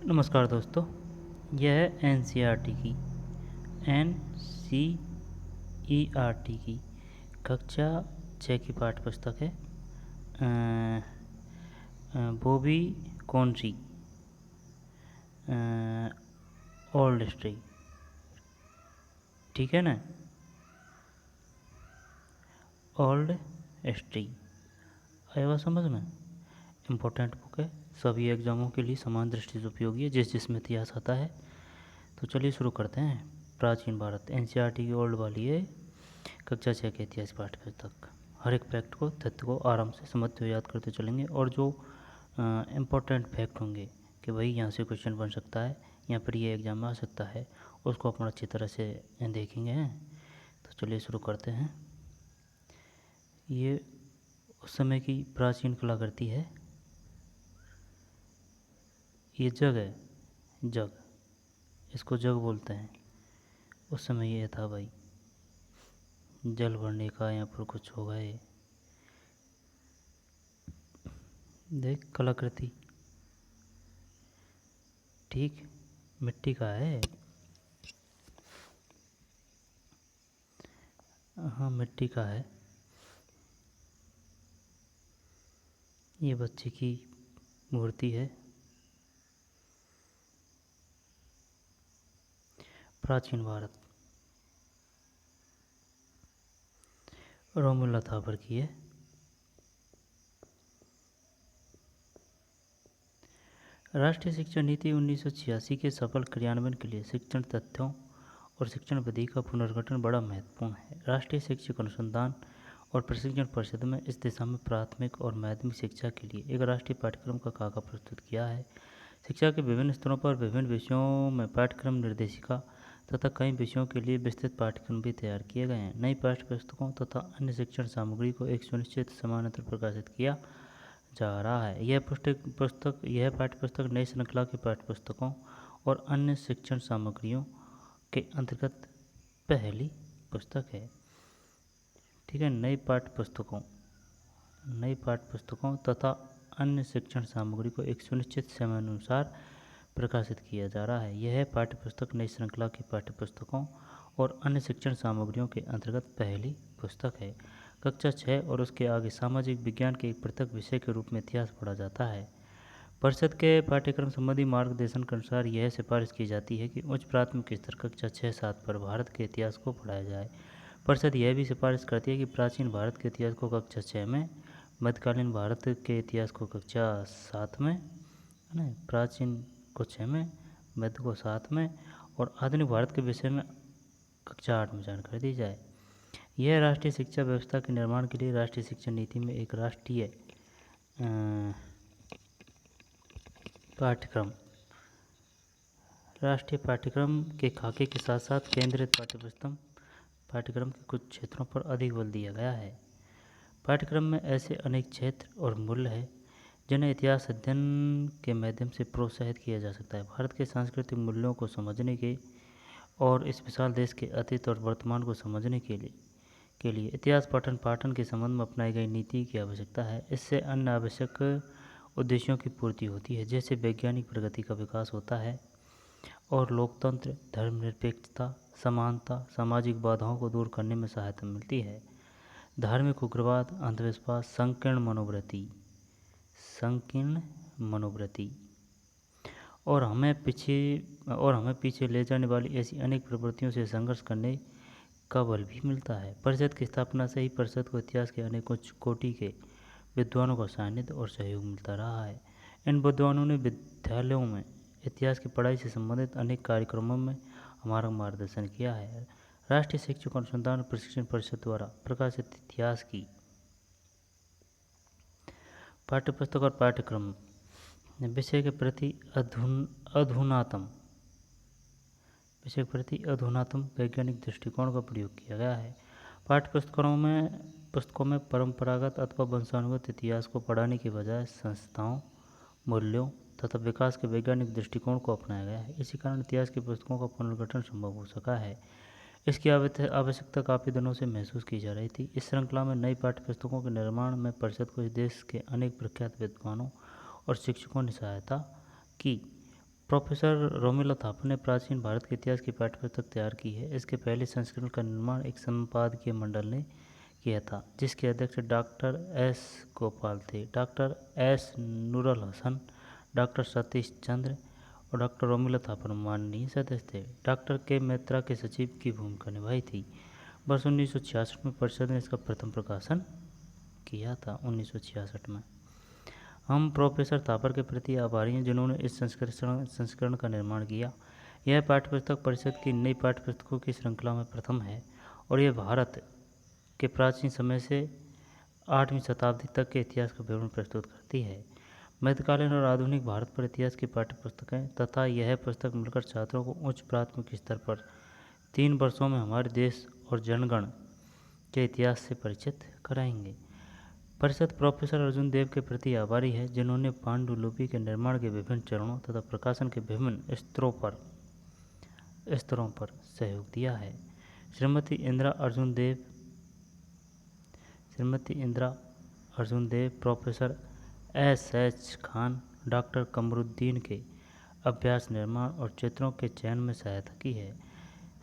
नमस्कार दोस्तों, यह है एनसीईआरटी की कक्षा 6 की पाठ्य पुस्तक है। Bobby Connery, old history. ठीक है ना, ओल्ड हिस्ट्री आएगा समझ में। इम्पोर्टेंट बुक है, सभी एग्जामों के लिए समान दृष्टि से उपयोगी है, जिसमें इतिहास आता है। तो चलिए शुरू करते हैं। प्राचीन भारत एनसीईआरटी की ओल्ड वाली है, कक्षा 6 के इतिहास पाठ्य पुस्तक। हर एक फैक्ट को, तथ्य को आराम से समझते हुए याद करते चलेंगे, और जो इम्पोर्टेंट फैक्ट होंगे कि भाई यहाँ से क्वेश्चन बन सकता है या फिर ये एग्जाम में आ सकता है, उसको अपन अच्छी तरह से देखेंगे हैं। तो चलिए शुरू करते हैं। ये उस समय की प्राचीन कलाकृति है। ये जग है, जग, इसको जग बोलते हैं। उस समय ये था भाई, जल भरने का या फिर कुछ होगा। ये देख कलाकृति, ठीक, मिट्टी का है। हाँ, मिट्टी का है। ये बच्चे की मूर्ति है। प्राचीन भारत, रोमिला थापर की है। राष्ट्रीय शिक्षा नीति 1986 के सफल क्रियान्वयन के लिए शिक्षण तथ्यों और शिक्षण विधि का पुनर्गठन बड़ा महत्वपूर्ण है। राष्ट्रीय शिक्षक अनुसंधान और प्रशिक्षण परिषद में इस दिशा में प्राथमिक और माध्यमिक शिक्षा के लिए एक राष्ट्रीय पाठ्यक्रम का खाका प्रस्तुत किया है। शिक्षा के विभिन्न स्तरों पर विभिन्न विषयों में पाठ्यक्रम निर्देशिका तथा कई विषयों के लिए विस्तृत पाठ्यक्रम भी तैयार किए गए हैं। नई पाठ्य पुस्तकों तथा अन्य शिक्षण सामग्री को एक सुनिश्चित समानांतर प्रकाशित किया जा रहा है। यह पाठ्य पुस्तक नई श्रृंखला की पाठ्य पुस्तकों और अन्य शिक्षण सामग्रियों के अंतर्गत पहली पुस्तक है। ठीक है, नई पाठ्य पुस्तकों तथा अन्य शिक्षण सामग्री को एक सुनिश्चित समयानुसार प्रकाशित किया जा रहा है। यह पाठ्य पुस्तक नई श्रृंखला की पाठ्य पुस्तकों और अन्य शिक्षण सामग्रियों के अंतर्गत पहली पुस्तक है। कक्षा 6 और उसके आगे सामाजिक विज्ञान के एक पृथक विषय के रूप में इतिहास पढ़ा जाता है। परिषद के पाठ्यक्रम संबंधी मार्गदर्शन के अनुसार यह सिफारिश की जाती है कि उच्च प्राथमिक स्तर कक्षा 6-7 पर भारत के इतिहास को पढ़ाया जाए। परिषद यह भी सिफारिश करती है कि प्राचीन भारत के इतिहास को कक्षा 6 में, मध्यकालीन भारत के इतिहास को कक्षा 7 में, प्राचीन को 6 में, मध्य को 7 में, और आधुनिक भारत के विषय में कक्षा 8 में जानकारी दी जाए। यह राष्ट्रीय शिक्षा व्यवस्था के निर्माण के लिए राष्ट्रीय शिक्षा नीति में एक राष्ट्रीय पाठ्यक्रम के खाके के साथ साथ केंद्रित पाठ्यक्रम के कुछ क्षेत्रों पर अधिक बल दिया गया है। पाठ्यक्रम में ऐसे अनेक क्षेत्र और मूल्य हैं जिन्हें इतिहास अध्ययन के माध्यम से प्रोत्साहित किया जा सकता है। भारत के सांस्कृतिक मूल्यों को समझने के और इस विशाल देश के अतीत और वर्तमान को समझने के लिए इतिहास पाठन के संबंध में अपनाई गई नीति की आवश्यकता है। इससे अन्य आवश्यक उद्देश्यों की पूर्ति होती है, जैसे वैज्ञानिक प्रगति का विकास होता है और लोकतंत्र, धर्मनिरपेक्षता, समानता, सामाजिक बाधाओं को दूर करने में सहायता मिलती है। धार्मिक उग्रवाद, अंधविश्वास, संकीर्ण मनोवृत्ति और हमें पीछे ले जाने वाली ऐसी अनेक प्रवृत्तियों से संघर्ष करने का बल भी मिलता है। परिषद की स्थापना से ही परिषद को इतिहास के अनेकों कोटि के विद्वानों का सानिध्य और सहयोग मिलता रहा है। इन विद्वानों ने विद्यालयों में इतिहास की पढ़ाई से संबंधित अनेक कार्यक्रमों में हमारा मार्गदर्शन किया है। राष्ट्रीय शिक्षक अनुसंधान प्रशिक्षण परिषद द्वारा प्रकाशित इतिहास की पाठ्यपुस्तक और पाठ्यक्रम विषय के प्रति अधुनातम वैज्ञानिक दृष्टिकोण का प्रयोग किया गया है। पुस्तकों में परंपरागत अथवा वंशानुगत इतिहास को पढ़ाने के बजाय संस्थाओं, मूल्यों तथा विकास के वैज्ञानिक दृष्टिकोण को अपनाया गया है। इसी कारण इतिहास की पुस्तकों का पुनर्गठन संभव हो सका है। इसकी आवश्यकता काफ़ी दिनों से महसूस की जा रही थी। इस श्रृंखला में नई पाठ्य पुस्तकों के निर्माण में परिषद को इस देश के अनेक प्रख्यात विद्वानों और शिक्षकों ने सहायता की। प्रोफेसर रोमिला थापर ने प्राचीन भारत के इतिहास की पाठ्यपुस्तक तैयार की है। इसके पहले संस्करण का निर्माण एक संपादकीय मंडल ने किया था, जिसके अध्यक्ष डॉक्टर एस गोपाल थे। Doctor S Nurul Hasan, doctor Satish Chandra और डॉक्टर रोमिला थापर माननीय सदस्य थे। डॉक्टर के मैत्रा के सचिव की भूमिका निभाई थी। वर्ष 1966 में परिषद ने इसका प्रथम प्रकाशन किया था। 1966 में। हम प्रोफेसर थापर के प्रति आभारी हैं जिन्होंने इस संस्करण का निर्माण किया। यह पाठ्यपुस्तक परिषद की नई पाठ्यपुस्तकों की श्रृंखला में प्रथम है और यह भारत के प्राचीन समय से 8वीं शताब्दी तक के इतिहास का विवरण प्रस्तुत करती है। मध्यकालीन और आधुनिक भारत पर इतिहास की पाठ्यपुस्तकें तथा यह पुस्तक मिलकर छात्रों को उच्च प्राथमिक स्तर पर 3 वर्षों में हमारे देश और जनगण के इतिहास से परिचित कराएंगे। परिषद प्रोफेसर अर्जुन देव के प्रति आभारी है जिन्होंने पांडुलिपि के निर्माण के विभिन्न चरणों तथा प्रकाशन के विभिन्न स्तरों पर सहयोग दिया है। Shrimati Indira Arjun Dev, professor S Khan, doctor Kamaruddin के अभ्यास, निर्माण और चित्रों के चयन में सहायता की है।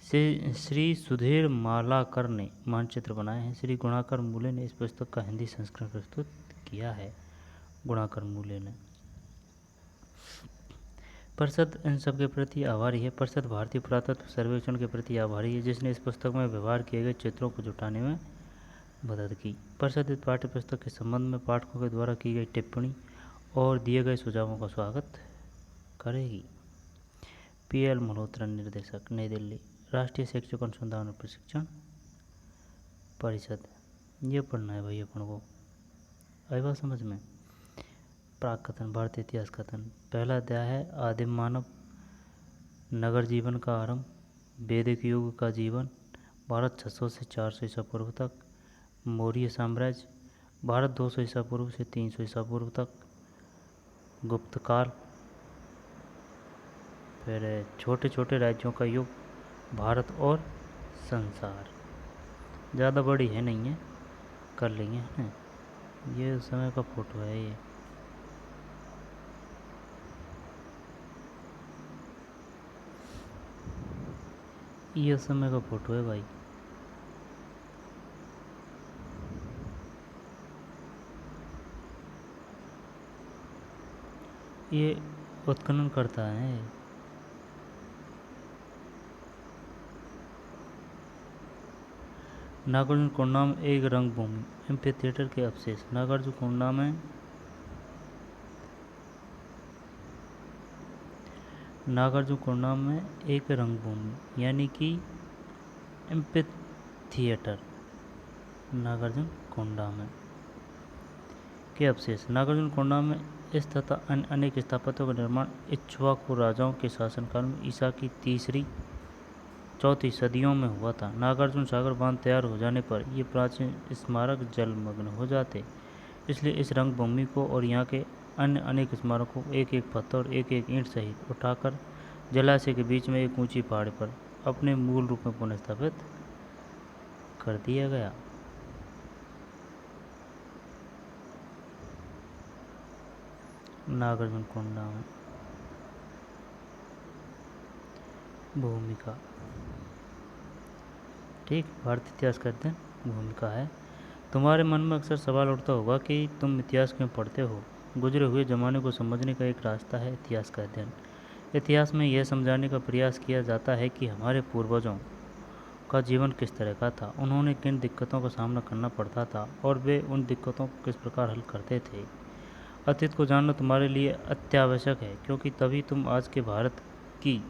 श्री सुधीर मालाकर ने मानचित्र बनाए हैं। श्री गुणाकर मूले ने इस पुस्तक का हिंदी संस्करण प्रस्तुत किया है। गुणाकर मूले ने। परिषद इन सब के प्रति आभारी है। परिषद भारतीय पुरातत्व सर्वेक्षण के प्रति आभारी है जिसने इस पुस्तक में व्यवहार किए गए चित्रों को जुटाने में मदद की। परिषद इस पाठ्यपुस्तक के संबंध में पाठकों के द्वारा की गई टिप्पणी और दिए गए सुझावों का स्वागत करेगी। PL मल्होत्रा, निर्देशक, नई दिल्ली, राष्ट्रीय शिक्षक अनुसंधान और प्रशिक्षण परिषद। ये पढ़ना है भाई अपन को। आई बात समझ में। प्राक कथन, भारतीय इतिहास कथन। पहला अध्याय है आदिम मानव, नगर जीवन का आरंभ, वैदिक युग का जीवन, भारत 600 से 400 ईसा पूर्व तक, मौर्य साम्राज्य, भारत 200 ईसा पूर्व से 300 ईसा पूर्व तक, गुप्त काल, फिर छोटे छोटे राज्यों का युग, भारत और संसार। ज़्यादा बड़ी है नहीं है, कर लेंगे है। ये उस समय का फोटो है। ये उस समय का फोटो है भाई। ये उत्खनन करता है। नागार्जुन कोंडा में एक रंगभूमि, एम्फी थिएटर के अवशेष। नागार्जुन कोंडा में एक रंगभूमि यानी कि एम्फी थिएटर नागार्जुन कोंडा में के अवशेष। नागार्जुन कोंडा में इस तथा अन्य अनेक स्थापत्यों का निर्माण इक्ष्वाकु राजाओं के शासनकाल में ईसा की 3री-4थी सदियों में हुआ था। नागार्जुन सागर बांध तैयार हो जाने पर ये प्राचीन स्मारक जलमग्न हो जाते, इसलिए इस रंगभूमि को और यहाँ के अन्य अनेक स्मारकों को एक एक पत्थर और एक एक ईंट सहित उठाकर जलाशय के बीच में एक ऊंची पहाड़ी पर अपने मूल रूप में पुनः स्थापित कर दिया गया। नागार्जुन कोंडा में भूमिका, ठीक, भारतीय इतिहास का अध्ययन भूमिका है। तुम्हारे मन में अक्सर सवाल उठता होगा कि तुम इतिहास क्यों पढ़ते हो। गुजरे हुए ज़माने को समझने का एक रास्ता है इतिहास का अध्ययन। इतिहास में यह समझाने का प्रयास किया जाता है कि हमारे पूर्वजों का जीवन किस तरह का था, उन्होंने किन दिक्कतों का सामना करना पड़ता था और वे उन दिक्कतों को किस प्रकार हल करते थे। अतीत को जानना तुम्हारे लिए अत्यावश्यक है क्योंकि तभी तुम आज के भारत की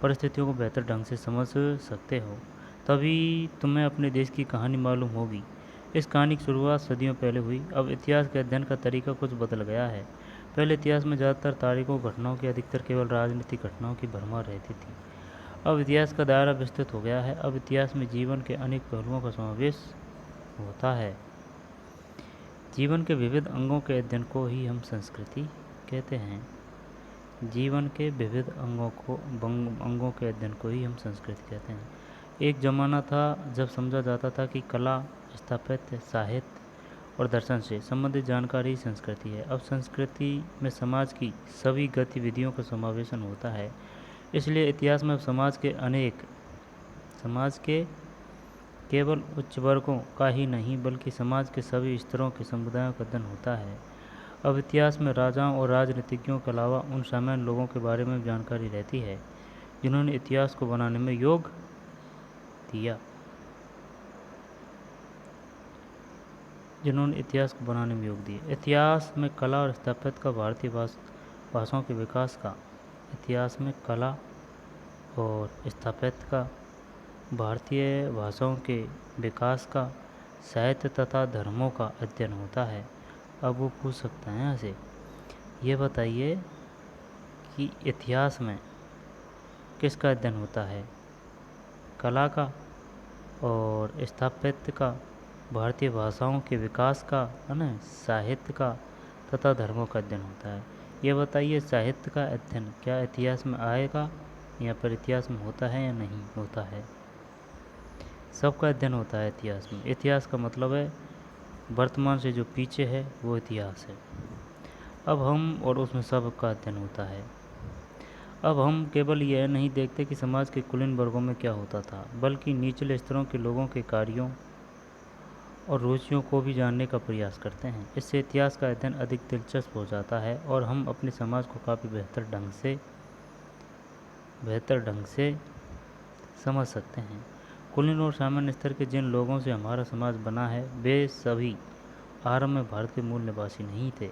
परिस्थितियों को बेहतर ढंग से समझ सकते हो। तभी तुम्हें अपने देश की कहानी मालूम होगी। इस कहानी की शुरुआत सदियों पहले हुई। अब इतिहास के अध्ययन का तरीका कुछ बदल गया है। पहले इतिहास में ज़्यादातर तारीखों घटनाओं की, अधिकतर केवल राजनीतिक घटनाओं की भरमार रहती थी। अब इतिहास का दायरा विस्तृत हो गया है। अब इतिहास में जीवन के अनेक पहलुओं का समावेश होता है। जीवन के विविध अंगों के अध्ययन को ही हम संस्कृति कहते हैं। जीवन के विविध अंगों के अध्ययन को ही हम संस्कृति कहते हैं। एक ज़माना था जब समझा जाता था कि कला, स्थापत्य, साहित्य और दर्शन से संबंधित जानकारी ही संस्कृति है। अब संस्कृति में समाज की सभी गतिविधियों का समावेशन होता है, इसलिए इतिहास में समाज के केवल उच्च वर्गों का ही नहीं बल्कि समाज के सभी स्तरों के समुदायों का अध्ययन होता है। अब इतिहास में राजाओं और राजनीतिज्ञों के अलावा उन सामान्य लोगों के बारे में जानकारी रहती है जिन्होंने इतिहास को बनाने में योग दिया। इतिहास में कला और स्थापत्य का भारतीय भाषाओं के विकास का इतिहास में कला और स्थापत्य का भारतीय भाषाओं के विकास का साहित्य तथा धर्मों का अध्ययन होता है। अब वो पूछ सकते हैं यहाँ से, ये बताइए कि इतिहास में किसका अध्ययन होता है? कला का और स्थापत्य का, भारतीय भाषाओं के विकास का, है ना, साहित्य का तथा धर्मों का अध्ययन होता है। ये बताइए साहित्य का अध्ययन क्या इतिहास में आएगा या फिर इतिहास में होता है या नहीं होता है? सबका अध्ययन होता है इतिहास में। इतिहास का मतलब है वर्तमान से जो पीछे है वो इतिहास है। अब हम और उसमें सबका अध्ययन होता है। अब हम केवल यह नहीं देखते कि समाज के कुलीन वर्गों में क्या होता था, बल्कि निचले स्तरों के लोगों के कार्यों और रुचियों को भी जानने का प्रयास करते हैं। इससे इतिहास का अध्ययन अधिक दिलचस्प हो जाता है और हम अपने समाज को काफ़ी बेहतर ढंग से समझ सकते हैं। कुलीन और सामान्य स्तर के जिन लोगों से हमारा समाज बना है वे सभी आरंभ में भारत के मूल निवासी नहीं थे।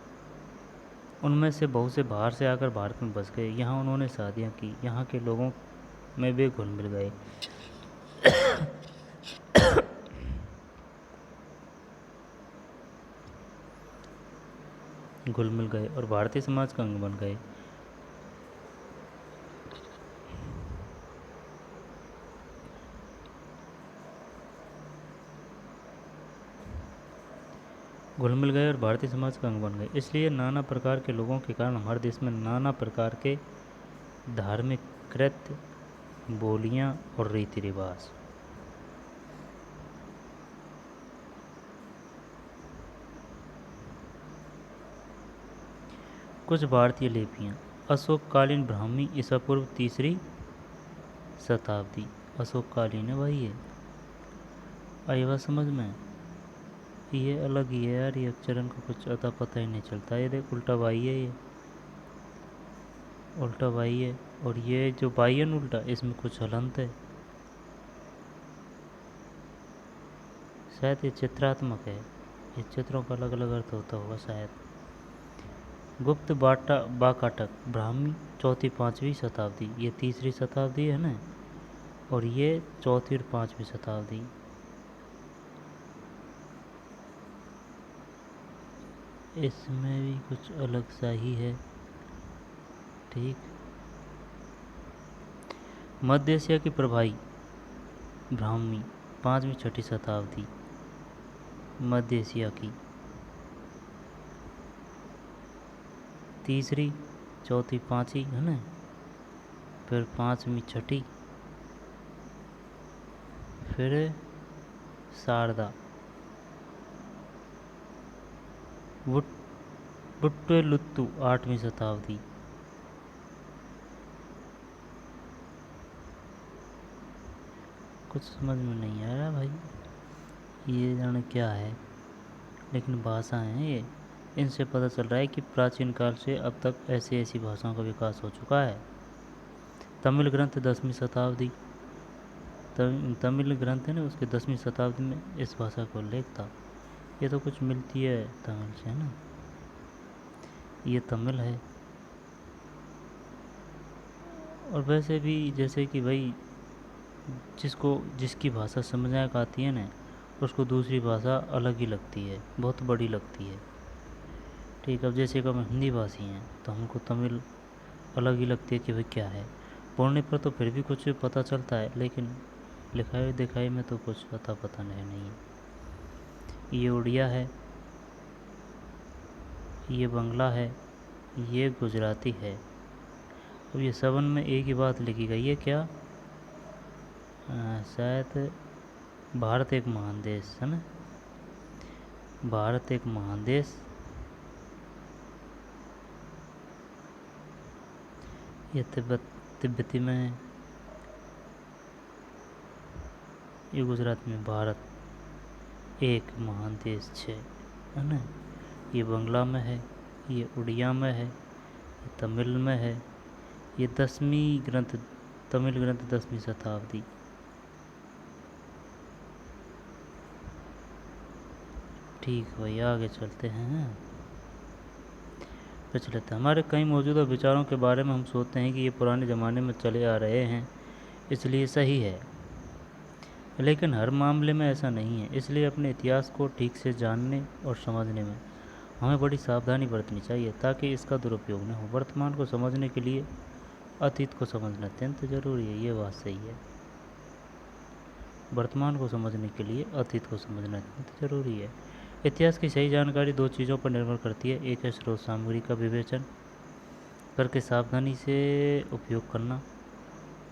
उनमें से बहुत से बाहर से आकर भारत में बस गए। यहाँ उन्होंने शादियाँ की, यहाँ के लोगों में वे घुल मिल गए। और भारतीय समाज का अंग बन गए। और भारतीय समाज का अंग बन गए। इसलिए नाना प्रकार के लोगों के कारण हमारे देश में नाना प्रकार के धार्मिक कृत्य, बोलियां और रीति रिवाज। कुछ भारतीय लिपियां। अशोककालीन ब्राह्मी ईसा पूर्व 3री शताब्दी। अशोककालीन है भाई, ये आई बात समझ में? ये अलग ही है यार, ये अक्षरन को कुछ अता पता ही नहीं चलता। ये देख उल्टा बाई है, ये उल्टा बाई है। और ये जो बाई है उल्टा, इसमें कुछ हलंत है, शायद ये चित्रात्मक है। ये चित्रों का अलग अलग अर्थ होता होगा शायद। गुप्त बाकाटक ब्राह्मी 4वीं-5वीं शताब्दी। ये 3री शताब्दी है ना, और ये 4वीं और 5वीं शताब्दी। इसमें भी कुछ अलग सा ही है, ठीक। मध्य एशिया की प्रभाई ब्राह्मी 5वीं-6वीं शताब्दी। मध्य एशिया की 3री, 4वीं, 5वीं है ना, फिर 5वीं, 6वीं, फिर शारदा। बुट्टलुत्तु 8वीं शताब्दी। कुछ समझ में नहीं आ रहा भाई, ये जाने क्या है, लेकिन भाषा है ये। इनसे पता चल रहा है कि प्राचीन काल से अब तक ऐसी भाषाओं का विकास हो चुका है। तमिल ग्रंथ 10वीं शताब्दी। तमिल ग्रंथ है ना, उसके 10वीं शताब्दी में इस भाषा का उल्लेख था। ये तो कुछ मिलती है तमिल से, है ना, ये तमिल है। और वैसे भी जैसे कि भाई जिसकी भाषा समझने को आती है ना, उसको दूसरी भाषा अलग ही लगती है, बहुत बड़ी लगती है, ठीक। अब जैसे कि हम हिंदी भाषी हैं तो हमको तमिल अलग ही लगती है कि भाई क्या है। बोलने पर तो फिर भी कुछ पता चलता है, लेकिन लिखाई दिखाई में तो कुछ पता नहीं। ये उड़िया है, ये बंगला है, ये गुजराती है। अब ये सबन में एक ही बात लिखी गई है, क्या शायद भारत एक महान देश है ना, भारत एक महान देश। ये तिब्बती में है। ये गुजरात में। भारत एक महान देश है ना। ये बंगला में है, ये उड़िया में है, ये तमिल में है। ये 10वीं ग्रंथ, तमिल ग्रंथ 10वीं शताब्दी। ठीक भैया, आगे चलते हैं। प्रचलित हमारे कई मौजूदा विचारों के बारे में हम सोचते हैं कि ये पुराने ज़माने में चले आ रहे हैं, इसलिए सही है, लेकिन हर मामले में ऐसा नहीं है। इसलिए अपने इतिहास को ठीक से जानने और समझने में हमें बड़ी सावधानी बरतनी चाहिए ताकि इसका दुरुपयोग न हो। वर्तमान को समझने के लिए अतीत को समझना अत्यंत जरूरी है। ये बात सही है। वर्तमान को समझने के लिए अतीत को समझना अत्यंत जरूरी है। इतिहास की सही जानकारी दो चीज़ों पर निर्भर करती है। एक है स्रोत सामग्री का विवेचन करके सावधानी से उपयोग करना।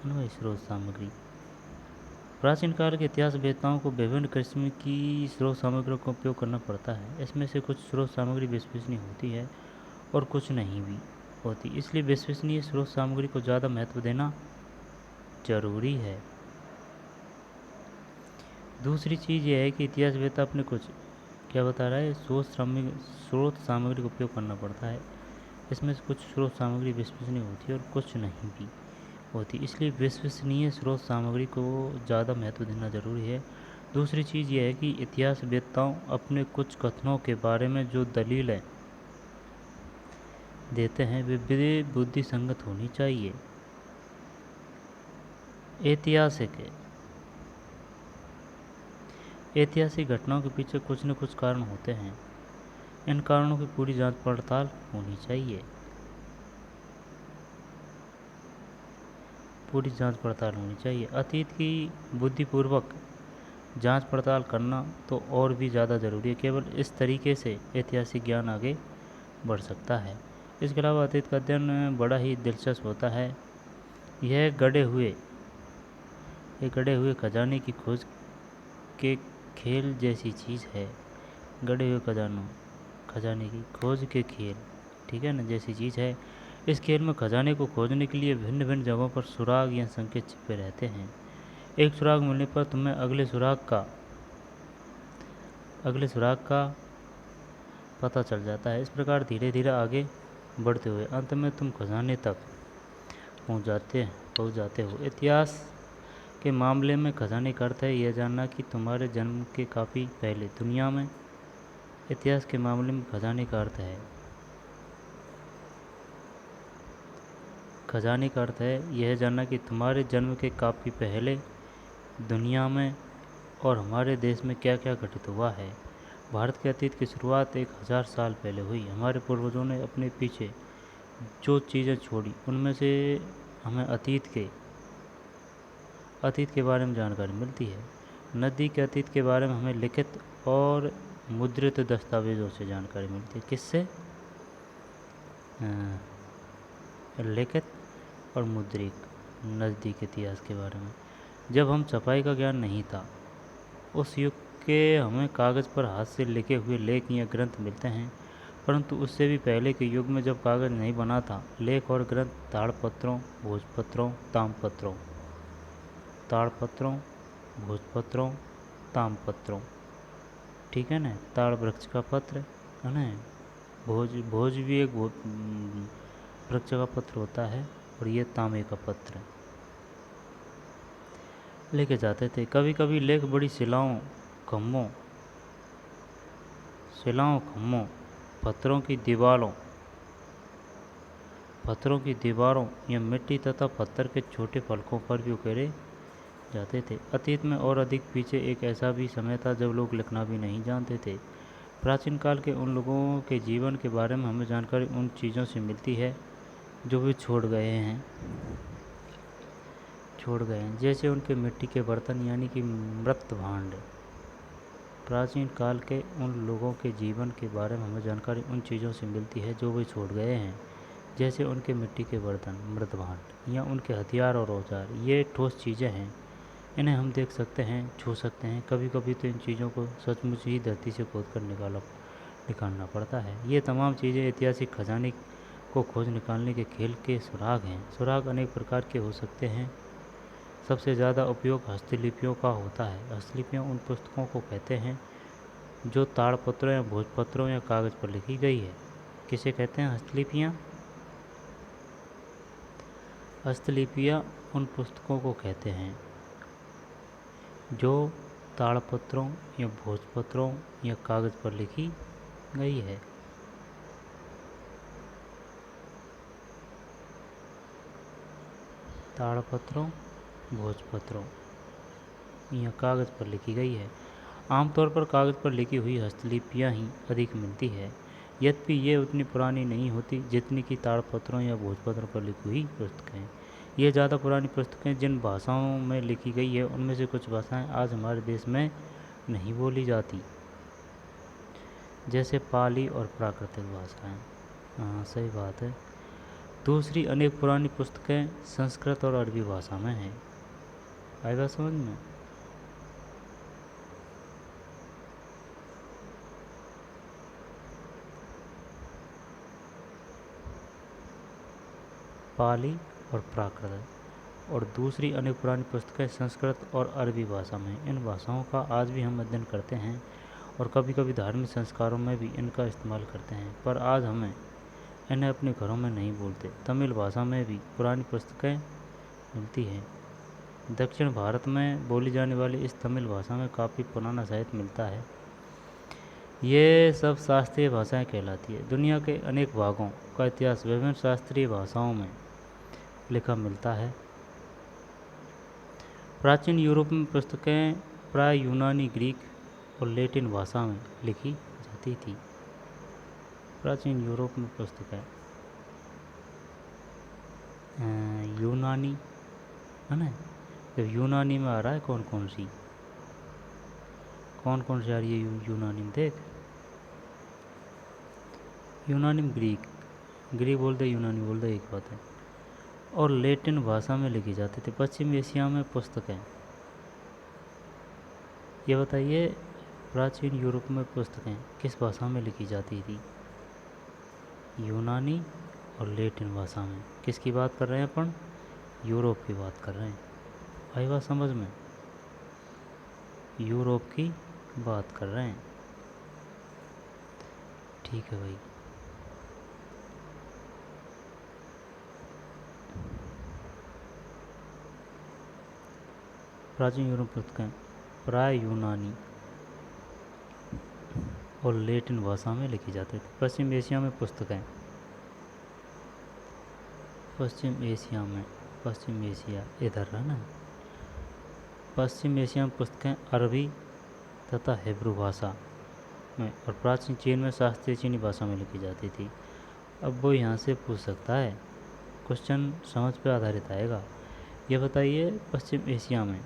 अन्वय स्रोत सामग्री। प्राचीन काल के इतिहास वेताओं को विभिन्न किस्म की स्रोत सामग्रियों का उपयोग करना पड़ता है। इसमें से कुछ स्रोत सामग्री विश्वसनीय होती है और कुछ नहीं भी होती, इसलिए विश्वसनीय स्रोत सामग्री को ज़्यादा महत्व देना जरूरी है। दूसरी चीज़ यह है कि इतिहास वेता अपने कुछ क्या बता रहा है, स्रोत सामग्री का उपयोग करना पड़ता है। इसमें से कुछ स्रोत सामग्री विश्वसनीय होती है और कुछ नहीं भी होती, इसलिए विश्वसनीय स्रोत सामग्री को ज़्यादा महत्व देना जरूरी है। दूसरी चीज़ यह है कि इतिहास वेताओं अपने कुछ कथनों के बारे में जो दलीलें देते हैं वे बुद्धि संगत होनी चाहिए। ऐतिहासिक घटनाओं के पीछे कुछ न कुछ कारण होते हैं। इन कारणों की पूरी जांच पड़ताल होनी चाहिए। अतीत की बुद्धिपूर्वक जांच पड़ताल करना तो और भी ज़्यादा ज़रूरी है। केवल इस तरीके से ऐतिहासिक ज्ञान आगे बढ़ सकता है। इसके अलावा अतीत का अध्ययन बड़ा ही दिलचस्प होता है। यह गड़े हुए खजाने की खोज के खेल जैसी चीज़ है। गड़े हुए खजाने की खोज के खेल, ठीक है ना, जैसी चीज़ है। इस खेल में खजाने को खोजने के लिए भिन्न भिन्न जगहों पर सुराग या संकेत छिपे रहते हैं। एक सुराग मिलने पर तुम्हें अगले सुराग का पता चल जाता है। इस प्रकार धीरे धीरे आगे बढ़ते हुए अंत में तुम खजाने तक पहुंच जाते हो। इतिहास के मामले में खजाने का अर्थ है यह जानना कि तुम्हारे जन्म के काफ़ी पहले दुनिया में। इतिहास के मामले में खजाने का अर्थ है यह जानना कि तुम्हारे जन्म के काफ़ी पहले दुनिया में और हमारे देश में क्या क्या घटित हुआ है। भारत के अतीत की शुरुआत 1000 साल पहले हुई। हमारे पूर्वजों ने अपने पीछे जो चीज़ें छोड़ी उनमें से हमें अतीत के बारे में जानकारी मिलती है। नदी के अतीत के बारे में हमें लिखित और मुद्रित दस्तावेजों से जानकारी मिलती है। किससे? लिखित और मुद्रित नदी के इतिहास के बारे में। जब हम छपाई का ज्ञान नहीं था उस युग के हमें कागज़ पर हाथ से लिखे हुए लेख या ग्रंथ मिलते हैं, परंतु उससे भी पहले के युग में जब कागज़ नहीं बना था, लेख और ग्रंथ ताड़पत्रों, भोजपत्रों, ताम्रपत्रों, ठीक है ना। ताड़ वृक्ष का पत्र है ना। भोज भी एक वृक्ष का पत्र होता है और ये तांबे का पत्र लेके जाते थे। कभी कभी लेख बड़ी शिलाओं, खम्भों, पत्थरों की दीवारों या मिट्टी तथा पत्थर के छोटे फलकों पर भी उकेरे जाते थे। अतीत में और अधिक पीछे एक ऐसा भी समय था जब लोग लिखना भी नहीं जानते थे। प्राचीन काल के उन लोगों के जीवन के बारे में हमें जानकारी उन चीज़ों से मिलती है जो वे छोड़ गए हैं, जैसे उनके मिट्टी के बर्तन यानी कि मृत भांड। प्राचीन काल के उन लोगों के जीवन के बारे में हमें जानकारी उन चीज़ों से मिलती है जो वे छोड़ गए हैं, जैसे उनके मिट्टी के बर्तन, मृत भांड, या उनके हथियार और औजार। ये ठोस चीज़ें हैं इन्हें हम देख सकते हैं, छू सकते हैं। कभी कभी तो इन चीज़ों को सचमुच ही धरती से खोद कर निकालना पड़ता है। ये तमाम चीज़ें ऐतिहासिक खजाने को खोज निकालने के खेल के सुराग हैं। सुराग अनेक प्रकार के हो सकते हैं। सबसे ज़्यादा उपयोग हस्तलिपियों का होता है। हस्तलिपियाँ उन पुस्तकों को कहते हैं जो ताड़पत्रों या भोजपत्रों या कागज़ पर लिखी गई है। किसे कहते हैं हस्तलिपियाँ? हस्तलिपियाँ उन पुस्तकों को कहते हैं जो ताड़पत्रों या भोजपत्रों या कागज़ पर लिखी गई है। ताड़पत्रों, भोजपत्रों या कागज़ पर लिखी गई है। आमतौर पर कागज़ पर लिखी हुई हस्तलिपियाँ ही अधिक मिलती है, यद्यपि ये उतनी पुरानी नहीं होती जितनी कि ताड़पत्रों या भोजपत्रों पर लिखी हुई पुस्तकें। ये ज़्यादा पुरानी पुस्तकें जिन भाषाओं में लिखी गई है उनमें से कुछ भाषाएं आज हमारे देश में नहीं बोली जाती, जैसे पाली और प्राकृतिक भाषाएं। हाँ, सही बात है। दूसरी अनेक पुरानी पुस्तकें संस्कृत और अरबी भाषा में हैं। आएगा समझ में? पाली और प्राकृत और दूसरी अनेक पुरानी पुस्तकें संस्कृत और अरबी भाषा में। इन भाषाओं का आज भी हम अध्ययन करते हैं और कभी कभी धार्मिक संस्कारों में भी इनका इस्तेमाल करते हैं, पर आज हमें इन्हें अपने घरों में नहीं बोलते। तमिल भाषा में भी पुरानी पुस्तकें मिलती हैं। दक्षिण भारत में बोली जाने वाली इस तमिल भाषा में काफ़ी पुराना साहित्य मिलता है। ये सब शास्त्रीय भाषाएं कहलाती है। दुनिया के अनेक भागों का इतिहास विभिन्न शास्त्रीय भाषाओं में लिखा मिलता है। प्राचीन यूरोप में पुस्तकें प्राय यूनानी, ग्रीक और लैटिन भाषा में लिखी जाती थी। प्राचीन यूरोप में पुस्तकें यूनानी है ना। जब यूनानी में आ रहा है कौन कौन सी आ रही है यूनानी में, देख। यूनानी में ग्रीक बोल दे, यूनानी बोल दे, एक बात है। और लैटिन भाषा में लिखी जाती थी। पश्चिम एशिया में पुस्तकें, ये बताइए, प्राचीन यूरोप में पुस्तकें किस भाषा में लिखी जाती थी? यूनानी और लैटिन भाषा में। किसकी बात कर रहे हैं अपन? यूरोप की बात कर रहे हैं। आई बात समझ में? यूरोप की बात कर रहे हैं। ठीक है भाई। प्राचीन यूरोप पुस्तकें प्राय यूनानी और लैटिन भाषा में लिखी जाती थी। पश्चिम एशिया में पुस्तकें, पश्चिम एशिया इधर है ना। पश्चिम एशिया में पुस्तकें अरबी तथा हिब्रू भाषा में और प्राचीन चीन में शास्त्रीय चीनी भाषा में लिखी जाती थी। अब वो यहाँ से पूछ सकता है, क्वेश्चन समझ पे आधारित आएगा। ये बताइए, पश्चिम एशिया में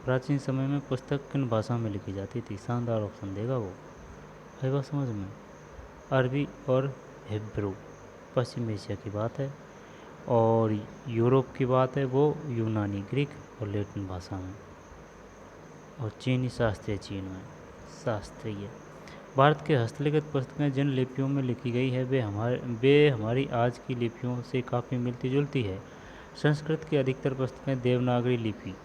प्राचीन समय में पुस्तक किन भाषा में लिखी जाती थी? शानदार ऑप्शन देगा वो। आएगा समझ में? अरबी और हिब्रू पश्चिम एशिया की बात है, और यूरोप की बात है वो यूनानी, ग्रीक और लैटिन भाषा में, और चीनी शास्त्रीय चीन में। शास्त्रीय भारत के हस्तलिखित पुस्तकें जिन लिपियों में लिखी गई है वे हमारी आज की लिपियों से काफ़ी मिलती जुलती है। संस्कृत की अधिकतर पुस्तकें देवनागरी लिपि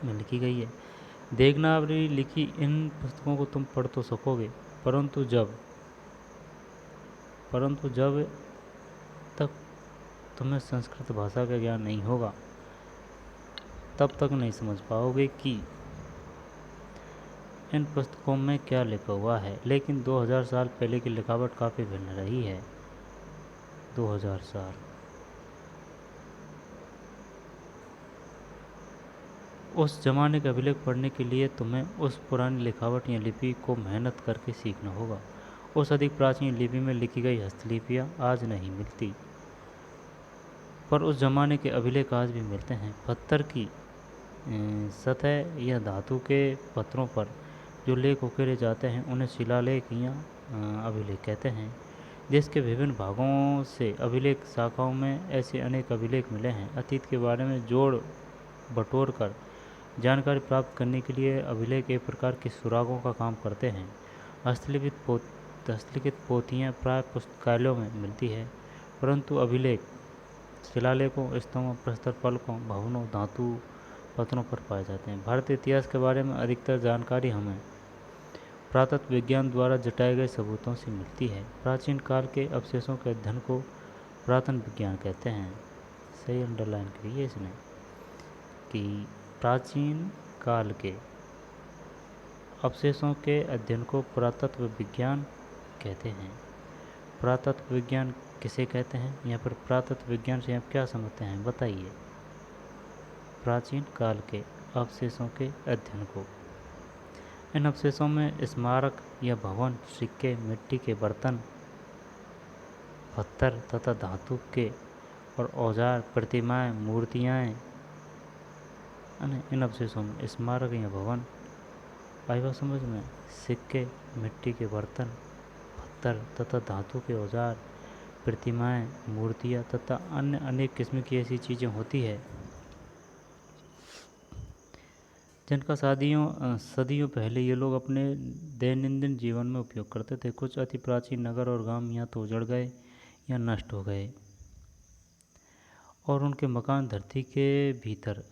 में लिखी गई है। देवनागरी लिखी इन पुस्तकों को तुम पढ़ तो सकोगे, परंतु जब तक तुम्हें संस्कृत भाषा का ज्ञान नहीं होगा तब तक नहीं समझ पाओगे कि इन पुस्तकों में क्या लिखा हुआ है। लेकिन 2000 साल पहले की लिखावट काफ़ी भिन्न रही है। 2000 साल उस ज़माने का अभिलेख पढ़ने के लिए तुम्हें उस पुरानी लिखावट या लिपि को मेहनत करके सीखना होगा। उस अधिक प्राचीन लिपि में लिखी गई हस्तलिपियाँ आज नहीं मिलती, पर उस ज़माने के अभिलेख आज भी मिलते हैं। पत्थर की सतह या धातु के पत्रों पर जो लेख उकेरे जाते हैं उन्हें शिलालेख या अभिलेख कहते हैं। देश के विभिन्न भागों से अभिलेख शाखाओं में ऐसे अनेक अभिलेख मिले हैं। अतीत के बारे में जोड़ बटोर कर जानकारी प्राप्त करने के लिए अभिलेख एक प्रकार के सुरागों का काम करते हैं। हस्तलिखित पोथियाँ प्राय पुस्तकालयों में मिलती है, परंतु अभिलेख शिलालेखों, स्तंभों, प्रस्तर फलकों, भवनों, धातु पत्रों पर पाए जाते हैं। भारतीय इतिहास के बारे में अधिकतर जानकारी हमें पुरातत्व विज्ञान द्वारा जुटाए गए सबूतों से मिलती है। प्राचीन काल के अवशेषों के अध्ययन को पुरातन विज्ञान कहते हैं। सही अंडरलाइन करिए इसने कि प्राचीन काल के अवशेषों के अध्ययन को पुरातत्व विज्ञान कहते हैं। पुरातत्व विज्ञान किसे कहते हैं? यहाँ पर पुरातत्व विज्ञान से आप क्या समझते हैं बताइए। प्राचीन काल के अवशेषों के अध्ययन को। इन अवशेषों में स्मारक या भवन, सिक्के, मिट्टी के बर्तन, पत्थर तथा धातु के और औजार, प्रतिमाएं, मूर्तियाँ, इन अवशेषों में स्मारक या भवन, आई बात समझ में, सिक्के, मिट्टी के बर्तन, पत्थर तथा धातु के औजार, प्रतिमाएं, मूर्तियाँ तथा अन्य अनेक किस्म की ऐसी चीज़ें होती है जिनका सदियों पहले ये लोग अपने दैनंदिन जीवन में उपयोग करते थे। कुछ अति प्राचीन नगर और गांव या तो उजड़ गए या नष्ट हो गए और उनके मकान धरती के भीतर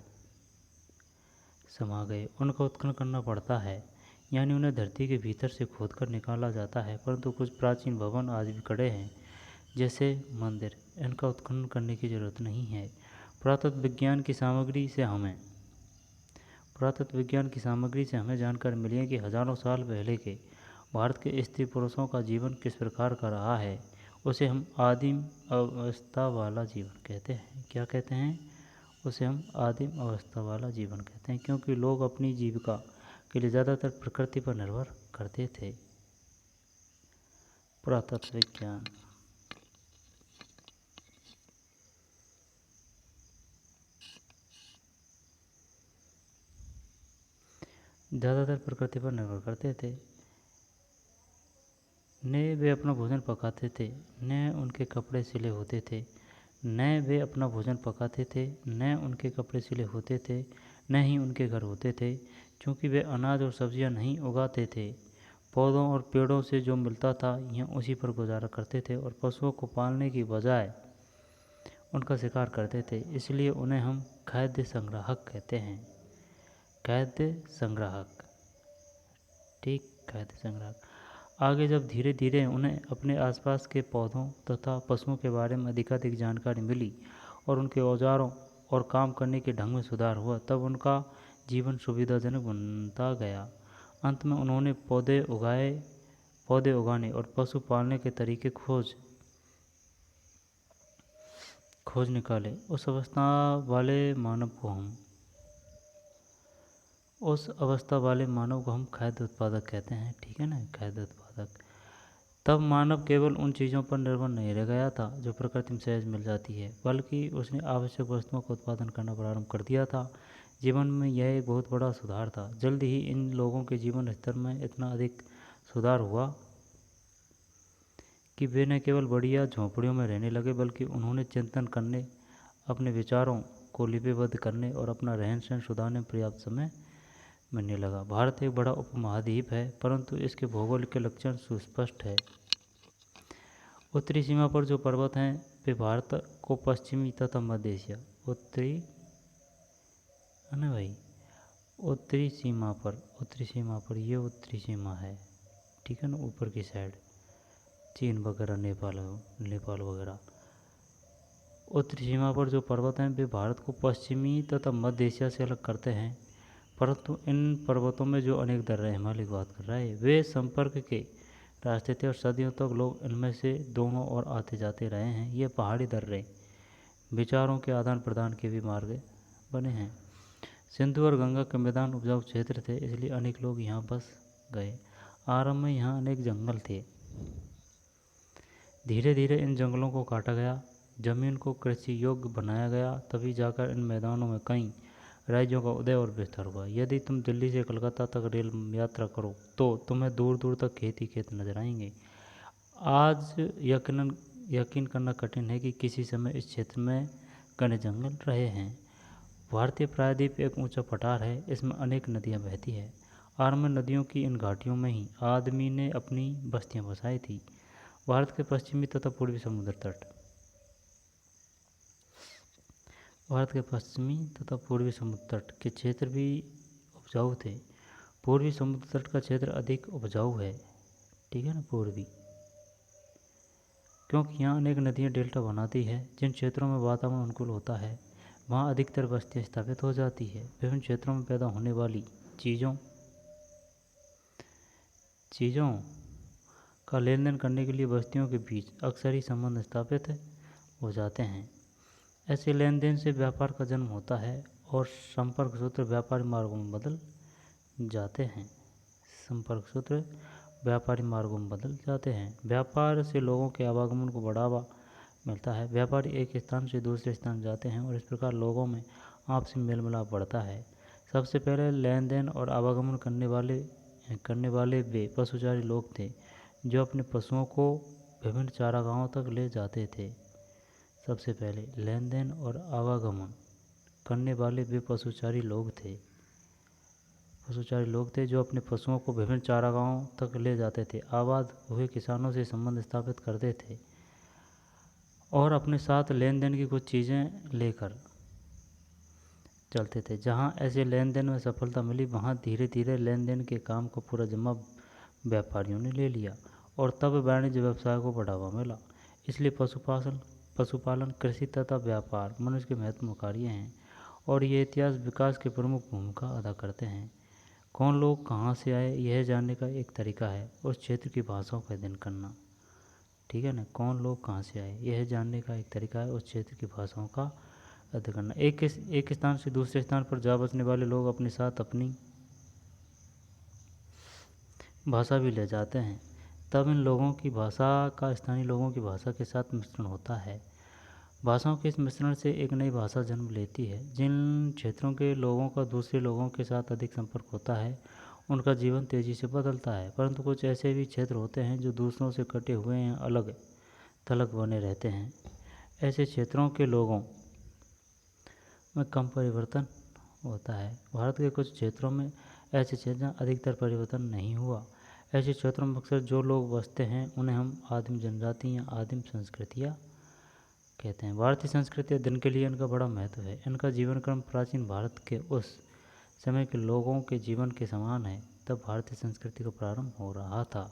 समा गए। उनका उत्खनन करना पड़ता है, यानी उन्हें धरती के भीतर से खोदकर निकाला जाता है। परंतु कुछ प्राचीन भवन आज भी खड़े हैं, जैसे मंदिर। इनका उत्खनन करने की जरूरत नहीं है। पुरातत्व विज्ञान की सामग्री से हमें जानकारी मिली है कि हजारों साल पहले के भारत के स्त्री पुरुषों का जीवन किस प्रकार का रहा है। उसे हम आदिम अवस्था वाला जीवन कहते हैं। क्या कहते हैं? उसे हम आदिम अवस्था वाला जीवन कहते हैं, क्योंकि लोग अपनी जीविका के लिए ज़्यादातर प्रकृति पर निर्भर करते थे। पुरातत्व विज्ञान। ज़्यादातर प्रकृति पर निर्भर करते थे। न वे अपना भोजन पकाते थे, न उनके कपड़े सिले होते थे, न वे अपना भोजन पकाते थे, न उनके कपड़े सिले होते थे, न ही उनके घर होते थे, क्योंकि वे अनाज और सब्जियां नहीं उगाते थे। पौधों और पेड़ों से जो मिलता था यह उसी पर गुजारा करते थे और पशुओं को पालने की बजाय उनका शिकार करते थे। इसलिए उन्हें हम खाद्य संग्राहक कहते हैं। खाद्य संग्राहक, ठीक, खाद्य संग्राहक। आगे जब धीरे धीरे उन्हें अपने आसपास के पौधों तथा पशुओं के बारे में अधिकाधिक जानकारी मिली और उनके औजारों और काम करने के ढंग में सुधार हुआ, तब उनका जीवन सुविधाजनक बनता गया। अंत में उन्होंने पौधे उगाने और पशु पालने के तरीके खोज निकाले। उस अवस्था वाले मानव को हम खाद्य उत्पादक कहते हैं। ठीक है ना, खाद्य उत्पादक। तब मानव केवल उन चीज़ों पर निर्भर नहीं रह गया था जो प्रकृति में सहज मिल जाती है, बल्कि उसने आवश्यक वस्तुओं का उत्पादन करना प्रारंभ कर दिया था। जीवन में यह एक बहुत बड़ा सुधार था। जल्द ही इन लोगों के जीवन स्तर में इतना अधिक सुधार हुआ कि वे न केवल बढ़िया झोंपड़ियों में रहने लगे, बल्कि उन्होंने चिंतन करने, अपने विचारों को लिपिबद्ध करने और अपना रहन सहन सुधारने में पर्याप्त समय मिलने लगा। भारत एक बड़ा उपमहाद्वीप है, परंतु इसके भौगोलिक लक्षण सुस्पष्ट है। उत्तरी सीमा पर जो पर्वत हैं वे भारत को पश्चिमी तथा मध्य एशिया, उत्तरी सीमा पर ये उत्तरी सीमा है, ठीक है ना, ऊपर की साइड चीन वगैरह, नेपाल वगैरह। उत्तरी सीमा पर जो पर्वत हैं वे भारत को पश्चिमी तथा मध्य एशिया से अलग करते हैं, परंतु इन पर्वतों में जो अनेक दर्रे, हिमालय की बात कर रहा है, वे संपर्क के रास्ते थे और सदियों तक लोग इनमें से दोनों ओर आते जाते रहे हैं। ये पहाड़ी दर्रे विचारों के आदान प्रदान के भी मार्ग बने हैं। सिंधु और गंगा के मैदान उपजाऊ क्षेत्र थे, इसलिए अनेक लोग यहाँ बस गए। आरंभ में यहाँ अनेक जंगल थे। धीरे धीरे इन जंगलों को काटा गया, जमीन को कृषि योग्य बनाया गया, तभी जाकर इन मैदानों में कई राज्यों का उदय और विस्तार हुआ। यदि तुम दिल्ली से कलकत्ता तक रेल यात्रा करो तो तुम्हें दूर दूर तक खेत नजर आएंगे। आज यकीन करना कठिन है कि किसी समय इस क्षेत्र में घने जंगल रहे हैं। भारतीय प्रायद्वीप एक ऊंचा पठार है, इसमें अनेक नदियां बहती है। आर्मन नदियों की इन घाटियों में ही आदमी ने अपनी बस्तियां बसाई थी। भारत के पश्चिमी तथा पूर्वी समुद्र तट, भारत के पश्चिमी तथा पूर्वी समुद्र तट के क्षेत्र भी उपजाऊ थे। पूर्वी समुद्र तट का क्षेत्र अधिक उपजाऊ है, ठीक है ना, पूर्वी, क्योंकि यहाँ अनेक नदियाँ डेल्टा बनाती है। जिन क्षेत्रों में वातावरण अनुकूल होता है वहाँ अधिकतर बस्तियाँ स्थापित हो जाती है। विभिन्न क्षेत्रों में पैदा होने वाली चीज़ों का लेन देन करने के लिए बस्तियों के बीच अक्सर ही संबंध स्थापित हो जाते हैं। ऐसे लेन देन से व्यापार का जन्म होता है और संपर्क सूत्र व्यापारी मार्गों में बदल जाते हैं। संपर्क सूत्र व्यापारी मार्गों में बदल जाते हैं। व्यापार से लोगों के आवागमन को बढ़ावा मिलता है। व्यापारी एक स्थान से दूसरे स्थान जाते हैं और इस प्रकार लोगों में आपसी मेल मिलाप बढ़ता है। सबसे पहले लेन देन और आवागमन करने वाले वे पशुचारी लोग थे जो अपने पशुओं को विभिन्न चारागाहों तक ले जाते थे। सबसे पहले लेन देन और आवागमन करने वाले वे पशुचारी लोग थे जो अपने पशुओं को विभिन्न चारागाहों तक ले जाते थे। आबाद हुए किसानों से संबंध स्थापित करते थे और अपने साथ लेन देन की कुछ चीज़ें लेकर चलते थे। जहाँ ऐसे लेन देन में सफलता मिली वहाँ धीरे धीरे लेन देन के काम को पूरा जिम्मा व्यापारियों ने ले लिया और तब वाणिज्य व्यवसाय को बढ़ावा मिला। इसलिए पशुपालन, कृषि तथा व्यापार मनुष्य के महत्वपूर्ण कार्य हैं और ये इतिहास विकास की प्रमुख भूमिका अदा करते हैं। कौन लोग कहाँ से आए यह जानने का एक तरीका है उस क्षेत्र की भाषाओं का अध्ययन करना, ठीक है ना। कौन लोग कहाँ से आए यह जानने का एक तरीका है उस क्षेत्र की भाषाओं का अध्ययन करना। एक स्थान से दूसरे स्थान पर जा बसने वाले लोग अपने साथ अपनी भाषा भी ले जाते हैं। तब इन लोगों की भाषा का स्थानीय लोगों की भाषा के साथ मिश्रण होता है। भाषाओं के इस मिश्रण से एक नई भाषा जन्म लेती है। जिन क्षेत्रों के लोगों का दूसरे लोगों के साथ अधिक संपर्क होता है उनका जीवन तेज़ी से बदलता है, परंतु कुछ ऐसे भी क्षेत्र होते हैं जो दूसरों से कटे हुए या अलग थलग बने रहते हैं। ऐसे क्षेत्रों के लोगों में कम परिवर्तन होता है। भारत के कुछ क्षेत्रों में ऐसे क्षेत्र अधिकतर परिवर्तन नहीं हुआ। ऐसे क्षेत्रों में अक्सर जो लोग बसते हैं उन्हें हम आदिम जनजाति या आदिम संस्कृतियाँ कहते हैं। भारतीय संस्कृति अध्ययन के लिए इनका बड़ा महत्व है। इनका जीवन क्रम प्राचीन भारत के उस समय के लोगों के जीवन के समान है तब भारतीय संस्कृति का प्रारंभ हो रहा था।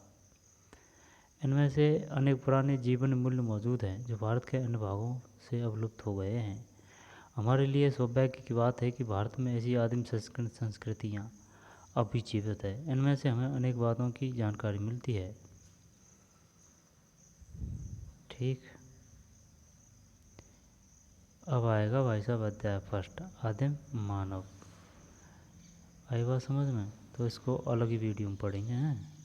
इनमें से अनेक पुराने जीवन मूल्य मौजूद हैं जो भारत के अन्य भागों से अब लुप्त हो गए हैं। हमारे लिए सौभाग्य की बात है कि भारत में ऐसी आदिम संस्कृतियाँ अब भी जीवित है। इनमें से हमें अनेक बातों की जानकारी मिलती है, ठीक। अब आएगा भाई साहब अध्याय फर्स्ट, आदिम मानव। आई बात समझ में? तो इसको अलग ही वीडियो में पढ़ेंगे हैं।